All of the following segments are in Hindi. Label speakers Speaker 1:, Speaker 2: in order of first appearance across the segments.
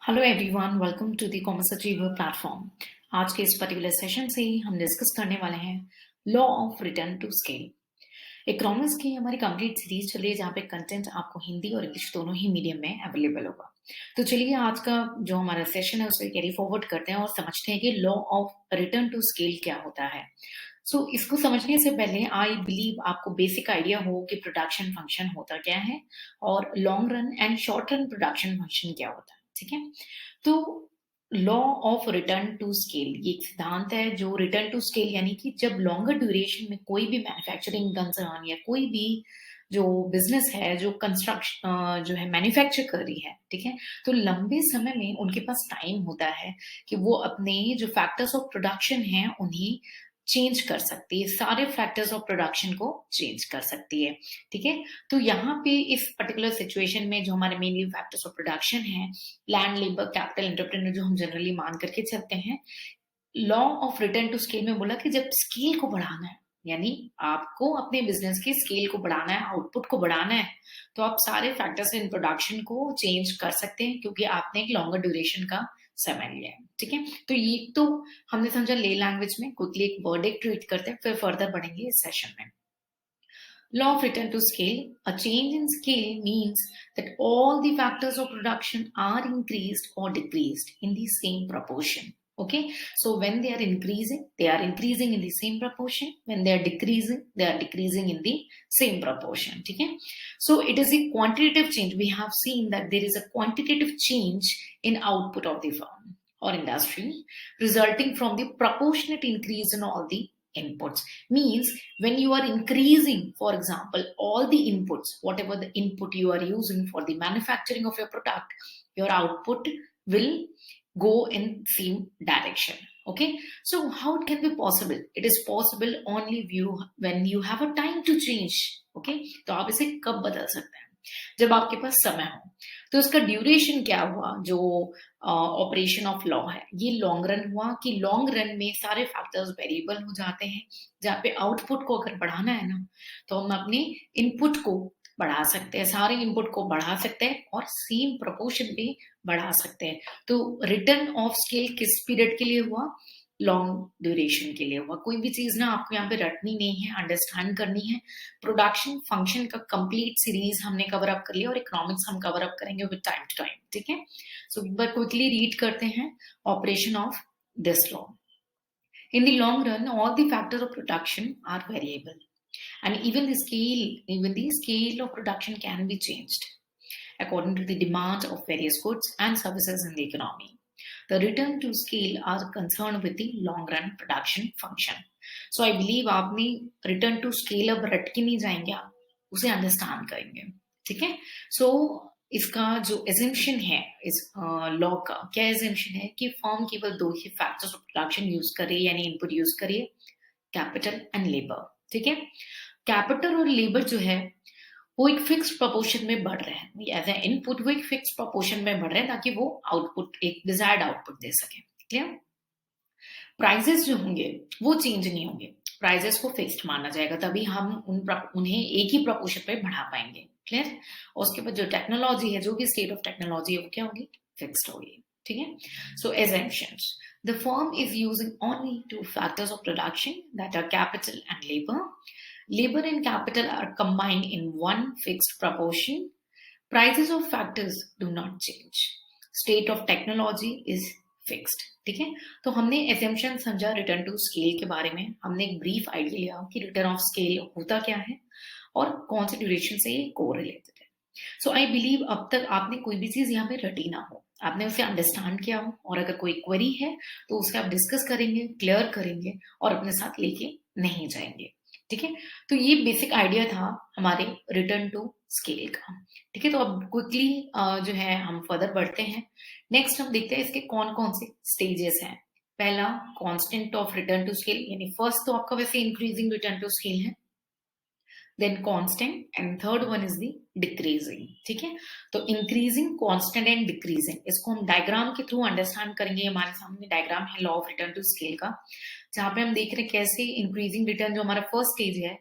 Speaker 1: Hello everyone, welcome to the commerce achiever platform. आज के इस पर्टिकुलर सेशन से हम डिस्कस करने वाले हैं law of return to scale. Economics की हमारी कंप्लीट सीरीज चल रही है जहाँ पे कंटेंट आपको हिंदी और इंग्लिश दोनों ही मीडियम में अवेलेबल होगा। तो चलिए आज का जो हमारा सेशन है उसे कैरी फॉरवर्ड करते हैं और समझते हैं कि law of return to scale क्या होता है। इसको समझने से पहले आई बिलीव आपको बेसिक आइडिया हो कि प्रोडक्शन फंक्शन होता क्या है और long run and short run production function क्या होता है। ठीक है, तो law of return to scale ये एक सिद्धांत है जो रिटर्न टू स्केल यानी कि जब लॉन्गर ड्यूरेशन में कोई भी मैन्युफैक्चरिंग कंसर्न या कोई भी जो बिजनेस है जो कंस्ट्रक्शन जो है मैन्युफैक्चर कर रही है, ठीक है, तो लंबे समय में उनके पास टाइम होता है कि वो अपने जो फैक्टर्स ऑफ प्रोडक्शन है उन्हें चेंज कर सकती है, सारे फैक्टर्स ऑफ प्रोडक्शन को चेंज कर सकती है। ठीक है, तो यहाँ पे इस पर्टिकुलर सिचुएशन में जो हमारे मेनली फैक्टर्स ऑफ प्रोडक्शन है, लैंड, लेबर, कैपिटल, एंटरप्रेन्योर जो हम जनरली मान करके चलते हैं, law of return to scale में बोला कि जब स्केल को बढ़ाना है, यानी आपको अपने बिजनेस की स्केल को बढ़ाना है, आउटपुट को बढ़ाना है, तो आप सारे फैक्टर्स इन प्रोडक्शन को चेंज कर सकते हैं क्योंकि आपने एक लॉन्गर ड्यूरेशन का समय लिया है। ठीक है, तो ये तो हमने समझा ले लैंग्वेज में, क्विकली एक वर्ड एक ट्रीट करते हैं, फिर फर्दर बढ़ेंगे इस सेशन में। Law of return to scale. A change in scale means that all the factors of production are increased or decreased in the same proportion. Okay, so when they are increasing in the same proportion. When they are decreasing in the same proportion. Okay, so it is a quantitative change. We have seen that there is a quantitative change in output of the firm or industry resulting from the proportionate increase in all the inputs. Means when you are increasing, for example, all the inputs, whatever the input you are using for the manufacturing of your product, your output will go in same direction. Okay, so how it can be possible? It is possible only when you have a time to change. Okay, तो आप इसे कब बदल सकते हैं? जब आपके पास समय हो। तो इसका ड्यूरेशन क्या हुआ? जो ऑपरेशन ऑफ लॉ है ये लॉन्ग रन हुआ कि लॉन्ग रन में सारे फैक्टर्स वेरिएबल हो जाते हैं, जहाँ पे आउटपुट को अगर बढ़ाना है ना तो हम अपने इनपुट को बढ़ा सकते हैं, सारे इनपुट को बढ़ा सकते हैं और सेम प्रोपोर्शन भी बढ़ा सकते हैं। तो रिटर्न ऑफ स्केल किस पीरियड के लिए हुआ? लॉन्ग ड्यूरेशन के लिए हुआ। कोई भी चीज ना आपको यहाँ पे रटनी नहीं है, अंडरस्टैंड करनी है। प्रोडक्शन फंक्शन का कंप्लीट सीरीज हमने कवर अप कर लिया और इकोनॉमिक्स हम कवर अप करेंगे विद टाइम टू टाइम। ठीक है, सो एक बार क्विकली रीड करते हैं operation of this law. In the long run, all the factors of production are variable, and even the scale of production can be changed according to the demand of various goods and services in the economy. The return to scale are concerned with the long run production function. So I believe आपने return to scale अब रट के नहीं जाएंगे, आप उसे अंडरस्टैंड करेंगे। ठीक है, सो इसका जो एजम्पशन है इस लॉ का, क्या एजम्पशन है कि फर्म केवल दो ही फैक्टर्स ऑफ प्रोडक्शन यूज करे, यानी इनपुट यूज करे, कैपिटल एंड लेबर। ठीक है, कैपिटल और लेबर जो है वो एक फिक्स्ड प्रोपोर्शन में बढ़ रहे हैं, एज ए इनपुट वो एक फिक्स्ड प्रोपोर्शन में बढ़ रहे हैं ताकि वो आउटपुट एक डिजायर्ड आउटपुट दे सके। क्लियर? प्राइजेस जो होंगे वो चेंज नहीं होंगे, प्राइजेस को फिक्स्ड माना जाएगा, तभी हम उन्हें एक ही प्रोपोर्शन पे बढ़ा पाएंगे। क्लियर? और उसके बाद जो टेक्नोलॉजी है, जो भी स्टेट ऑफ टेक्नोलॉजी है वो क्या होगी? फिक्स्ड होगी। ठीक है, सो assumptions. The firm is using only two factors of production, that are capital and labor. Labor and capital are combined in one fixed proportion. Prices of factors do not change. State of technology is fixed. ठीक है, तो हमने assumption समझा रिटर्न टू स्केल के बारे में, हमने एक ब्रीफ आइडिया लिया कि रिटर्न ऑफ स्केल होता क्या है और कौन से ड्यूरेशन से ये कोरिलेटेड है। सो आई बिलीव अब तक आपने कोई भी चीज यहाँ पे रटी ना हो, आपने उसे अंडरस्टैंड किया हो, और अगर कोई क्वेरी है तो उसे आप डिस्कस करेंगे, क्लियर करेंगे और अपने साथ लेके नहीं जाएंगे। ठीक है, तो ये बेसिक आइडिया था हमारे रिटर्न टू स्केल का। ठीक है, तो अब क्विकली जो है हम फर्दर बढ़ते हैं। नेक्स्ट हम देखते हैं इसके कौन कौन से स्टेजेस हैं। पहला constant of return to scale, यानी फर्स्ट तो आपका वैसे इंक्रीजिंग रिटर्न टू स्केल है, then constant, and third one is the decreasing. ठीक है, तो इंक्रीजिंग, कांस्टेंट एंड डिक्रीजिंग, इसको हम डायग्राम के थ्रू अंडरस्टैंड करेंगे। हमारे सामने डायग्राम है law of return to scale का, जहां पे हम देख रहे हैं कैसे इंक्रीजिंग रिटर्न जो हमारा फर्स्ट स्टेज है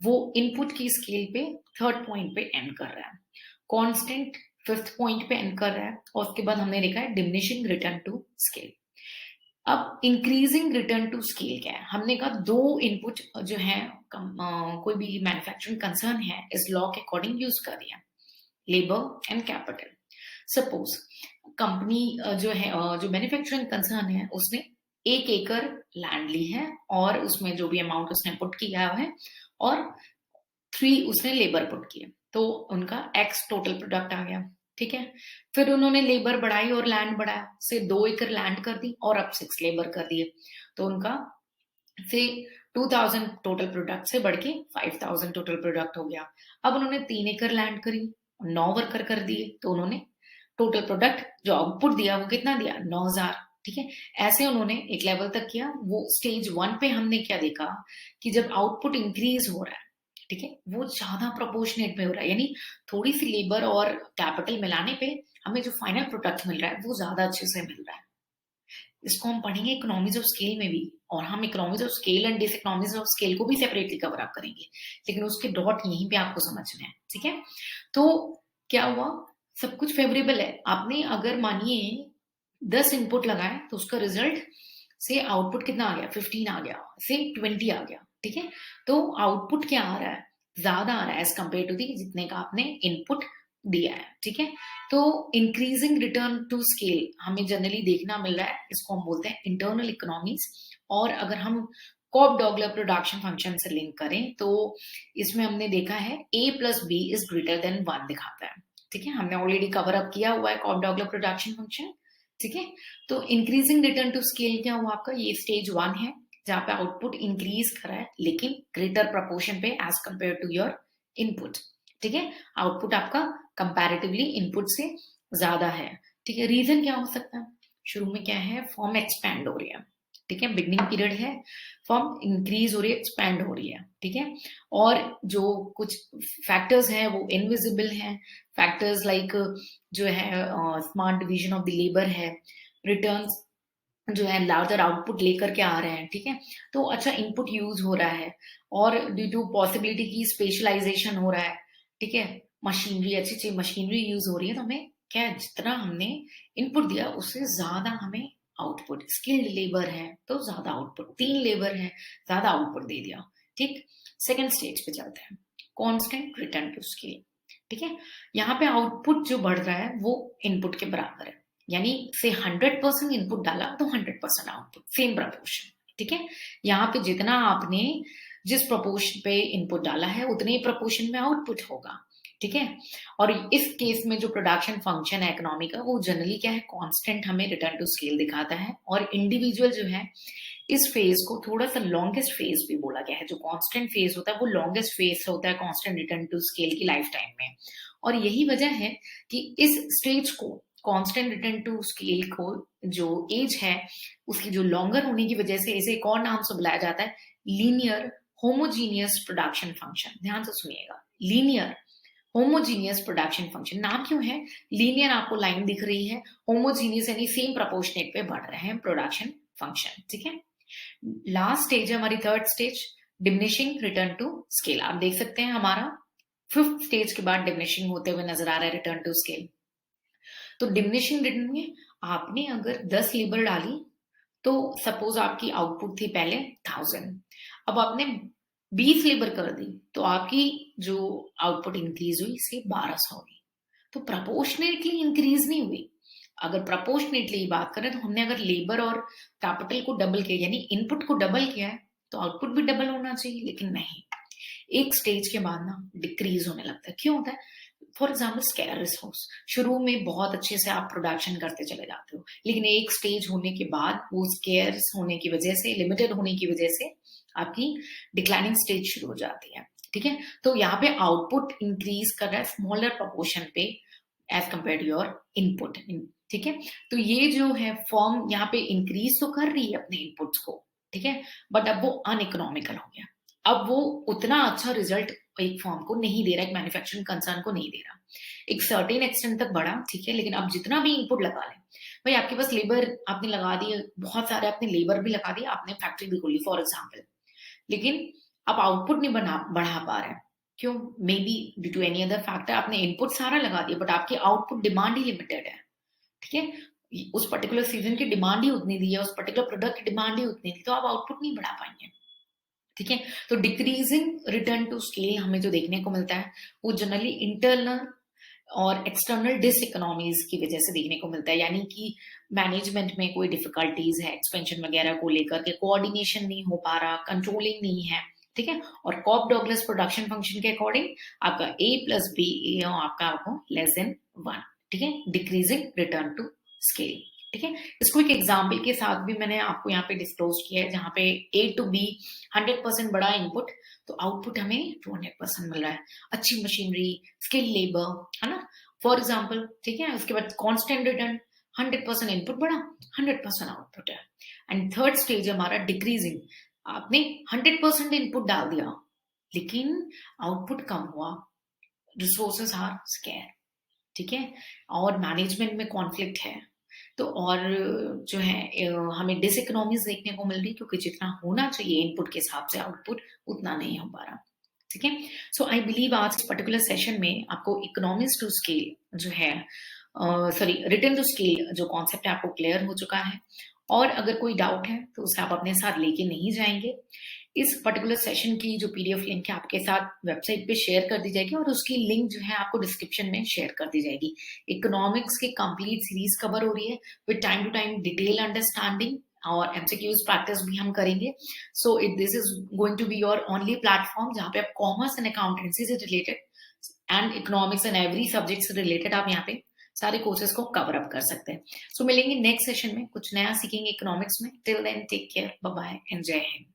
Speaker 1: वो इनपुट की स्केल पे थर्ड पॉइंट पे एंड कर रहा है। कांस्टेंट 5th पॉइंट पे एंड कर रहा है और उसके बाद हमने देखा है डिमिनिशिंग रिटर्न टू स्केल। अब इंक्रीजिंग रिटर्न टू स्केल क्या है? हमने कहा दो इनपुट जो है कोई भी मैन्युफैक्चरिंग कंसर्न है इस लॉ के अकॉर्डिंग यूज कर रही है, labour and capital. Suppose company जो है जो मैन्युफैक्चरिंग कंसर्न है उसने 1 एकड़ लैंड ली है और उसमें जो भी अमाउंट उसने पुट किया है और 3 उसने लेबर पुट किए, तो उनका एक्स टोटल प्रोडक्ट आ गया। ठीक है, फिर उन्होंने लेबर बढ़ाई और लैंड बढ़ाया, से 2 एकड़ लैंड कर दी और अब 6 लेबर कर दिए, तो उनका से 2000 टोटल प्रोडक्ट से बढ़ के 5000 टोटल प्रोडक्ट हो गया। अब उन्होंने 3 एकड़ लैंड करी, 9 वर्कर कर दिए, तो उन्होंने टोटल प्रोडक्ट जो आउटपुट दिया वो कितना दिया? 9000। ठीक है, ऐसे उन्होंने एक लेवल तक किया। वो स्टेज 1 पे हमने क्या देखा कि जब आउटपुट इंक्रीज हो रहा है, ठीक है, वो ज्यादा प्रोपोर्शनेट में हो रहा है, यानी थोड़ी सी लेबर और कैपिटल मिलाने पे हमें जो फाइनल प्रोडक्ट मिल रहा है वो ज्यादा अच्छे से मिल रहा है। इसको हम पढ़ेंगे इकोनॉमीज ऑफ स्केल में भी, और हम economies of scale and diseconomies of scale को भी सेपरेटली कवर अप करेंगे, लेकिन उसके डॉट यहीं पे आपको समझना है। ठीक है, तो क्या हुआ? सब कुछ फेवरेबल है। आपने अगर मानिए 10 इनपुट लगाए तो उसका रिजल्ट से आउटपुट कितना आ गया? 15 आ गया, से 20 आ गया। ठीक है, तो आउटपुट क्या आ रहा है? ज्यादा आ रहा है एज कंपेयर टू दी जितने का आपने इनपुट दिया है। ठीक है, तो इंक्रीजिंग रिटर्न टू स्केल हमें जनरली देखना मिल रहा है, इसको हम बोलते हैं इंटरनल इकोनॉमीज। और अगर हम कॉप डॉगलर प्रोडक्शन फंक्शन से लिंक करें तो इसमें हमने देखा है a plus b is greater than 1 दिखाता है। ठीक है, हमने ऑलरेडी कवर अप किया हुआ है कॉप डॉगलर प्रोडक्शन फंक्शन। ठीक है, तो इंक्रीजिंग रिटर्न टू स्केल क्या हुआ आपका? ये स्टेज 1 है जहां पे आउटपुट इंक्रीज कर रहा है लेकिन ग्रेटर प्रपोर्शन पे as compare to your input. ठीक है, आउटपुट आपका कंपैरेटिवली इनपुट से ज्यादा है। ठीक है, रीजन क्या हो सकता है? शुरू में क्या है? फॉर्म एक्सपैंड हो रही है। ठीक है, बिगनिंग पीरियड है, फॉर्म इंक्रीज हो रही है, एक्सपैंड हो रही है। ठीक है, और जो कुछ फैक्टर्स हैं वो इनविजिबल हैं। फैक्टर्स लाइक जो है smart division of the labour है, रिटर्न्स जो है लार्जर आउटपुट लेकर के आ रहे हैं। ठीक है, तो अच्छा इनपुट यूज हो रहा है और ड्यू टू पॉसिबिलिटी की स्पेशलाइजेशन हो रहा है। ठीक है, मशीनरी अच्छी अच्छी मशीनरी यूज हो रही है, तो हमें क्या है, जितना हमने इनपुट दिया उससे ज्यादा हमें आउटपुट। स्किल्ड लेबर है तो ज्यादा आउटपुट, 3 लेबर है ज्यादा आउटपुट दे दिया। ठीक, सेकेंड स्टेज पे चलते हैं, कॉन्स्टेंट रिटर्न टू स्केल। ठीक है, यहाँ पे आउटपुट जो बढ़ रहा है वो इनपुट के बराबर है, यानी से 100% इनपुट डाला तो 100% आउटपुट, सेम प्रपोर्शन। ठीक है, यहाँ पे जितना आपने जिस प्रपोर्शन पे इनपुट डाला है उतने ही प्रपोर्शन में आउटपुट होगा। ठीक है, और इस केस में जो प्रोडक्शन फंक्शन है इकोनॉमी का वो जनरली क्या है? कांस्टेंट हमें रिटर्न टू स्केल दिखाता है, और इंडिविजुअल जो है इस फेज को थोड़ा सा लॉन्गेस्ट फेज भी बोला गया है। जो कांस्टेंट फेज होता है वो लॉन्गेस्ट फेज होता है कांस्टेंट रिटर्न टू स्केल की लाइफ टाइम में, और यही वजह है कि इस स्टेज को कांस्टेंट रिटर्न टू स्केल को जो एज है उसकी जो लॉन्गर होने की वजह से इसे एक और नाम से बुलाया जाता है लीनियर होमोजीनियस प्रोडक्शन फंक्शन। ध्यान से सुनिएगा, लीनियर होमोजीनियस प्रोडक्शन फंक्शन। नाम क्यों है? लीनियर आपको लाइन दिख रही है, होमोजीनियस यानी सेम प्रोपोर्शनेट पे बढ़ रहे हैं प्रोडक्शन फंक्शन। ठीक है, लास्ट स्टेज है हमारी third stage, diminishing return to scale. आप देख सकते हैं हमारा 5th स्टेज के बाद डिमिनिशिंग होते हुए नजर आ रहा है रिटर्न टू स्केल। तो डिमिनिशिंग रिटर्न में आपने अगर 10 लेबर डाली तो सपोज आपकी आउटपुट थी पहले 1000, अब आपने 20 लेबर कर दी तो आपकी जो आउटपुट इंक्रीज हुई से 1200 हुई। तो प्रपोर्शनेटली इंक्रीज नहीं हुई। अगर प्रपोर्शनेटली बात करें तो हमने अगर लेबर और कैपिटल को डबल किया यानी इनपुट को डबल किया है तो आउटपुट भी डबल होना चाहिए, लेकिन नहीं, एक स्टेज के बाद ना डिक्रीज होने लगता है। क्यों होता है? फॉर एग्जाम्पल स्केयर रिसोर्स, शुरू में बहुत अच्छे से आप प्रोडक्शन करते चले जाते हो, लेकिन एक स्टेज होने के बाद वो स्केयर्स होने की वजह से, लिमिटेड होने की वजह से आपकी डिक्लाइनिंग स्टेज शुरू हो जाती है। ठीक है, तो यहाँ पे आउटपुट इंक्रीज कर रहा है स्मॉलर प्रोपोर्शन पे as compare to your input. ठीक है, तो ये जो है फॉर्म यहाँ पे इंक्रीज तो कर रही है अपने इनपुट्स को, ठीक है, बट अब वो अनइकोनॉमिकल हो गया। अब वो उतना अच्छा रिजल्ट एक फॉर्म को नहीं दे रहा, एक मैन्युफैक्चरिंग कंसर्न को नहीं दे रहा। एक सर्टेन एक्सटेंट तक बढ़ा, ठीक है, लेकिन अब जितना भी इनपुट लगा ले, भाई आपके पास लेबर आपने लगा दिए, बहुत सारे आपने लेबर भी लगा दिए, आपने फैक्ट्री भी खोली फॉर एग्जाम्पल, लेकिन आप आउटपुट नहीं बढ़ा पा रहे हैं। क्यों? Maybe due to any other factor आपने इनपुट सारा लगा दिया बट आपकी आउटपुट डिमांड ही लिमिटेड है, ठीक है? उस पर्टिकुलर सीज़न की डिमांड ही उतनी दी है, उस पर्टिकुलर प्रोडक्ट की डिमांड ही उतनी थी, तो आप आउटपुट नहीं बढ़ा पाएँगे, ठीक है? तो डिक्रीज़िंग रिटर्न टू स्केल हमें जो देखने को मिलता है, वो जनरली इंटरनल और एक्सटर्नल डिसइकोनॉमीज की वजह से देखने को मिलता है, यानी कि मैनेजमेंट में कोई डिफिकल्टीज है एक्सपेंशन वगैरह को लेकर के, कोऑर्डिनेशन नहीं हो पा रहा, कंट्रोलिंग नहीं है, ठीक है? और कॉप डॉगलस प्रोडक्शन फंक्शन के अकॉर्डिंग आपका ए प्लस बी आपका आपको लेस देन 1, ठीक है? डिक्रीजिंग रिटर्न टू स्केल, ठीक है? इसको एक एग्जाम्पल के साथ भी मैंने आपको यहाँ पे डिस्क्लोज किया है, जहाँ पे ए टू बी 100% बड़ा इनपुट, तो आउटपुट हमें 200% मिल रहा है। अच्छी मशीनरी, स्किल लेबर, है ना? फॉर एग्जाम्पल, ठीक है? उसके बाद कांस्टेंट रिटर्न, 100% इनपुट बढ़ा, 100% आउटपुट है। एंड थर्ड स्टेज हमारा डिक्रीजिंग, आपने 100% इनपुट डाल दिया लेकिन आउटपुट कम हुआ, रिसोर्सेस आर स्केयर, ठीक है? और मैनेजमेंट में कॉन्फ्लिक्ट है, तो और जो है हमें डिसइकोनॉमीज देखने को मिल रही, क्योंकि जितना होना चाहिए इनपुट के हिसाब से आउटपुट उतना नहीं हो पा रहा, ठीक है? सो आई बिलीव आज इस पर्टिकुलर सेशन में आपको इकोनॉमिक्स टू स्केल जो है, सॉरी, रिटर्न टू स्केल जो कॉन्सेप्ट है आपको क्लियर हो चुका है। और अगर कोई डाउट है तो उसे आप अपने साथ लेके नहीं जाएंगे। इस पर्टिकुलर सेशन की जो पीडीएफ लिंक है आपके साथ वेबसाइट पे शेयर कर दी जाएगी, और उसकी लिंक जो है आपको डिस्क्रिप्शन में शेयर कर दी जाएगी। इकोनॉमिक्स की कंप्लीट सीरीज कवर हो रही है with time to time detail understanding, और एमसीक्यूज प्रैक्टिस भी हम करेंगे। So it this is going to be your only platform जहाँ पे आप कॉमर्स एंड अकाउंटेंसी से related and economics and every subject से रिलेटेड आप यहाँ पे सारे कोर्सेज को कवर अप कर सकते हैं। सो मिलेंगे नेक्स्ट सेशन में, कुछ नया सीखेंगे इकोनॉमिक्स में। Till then take care, bye bye and जय हिंद।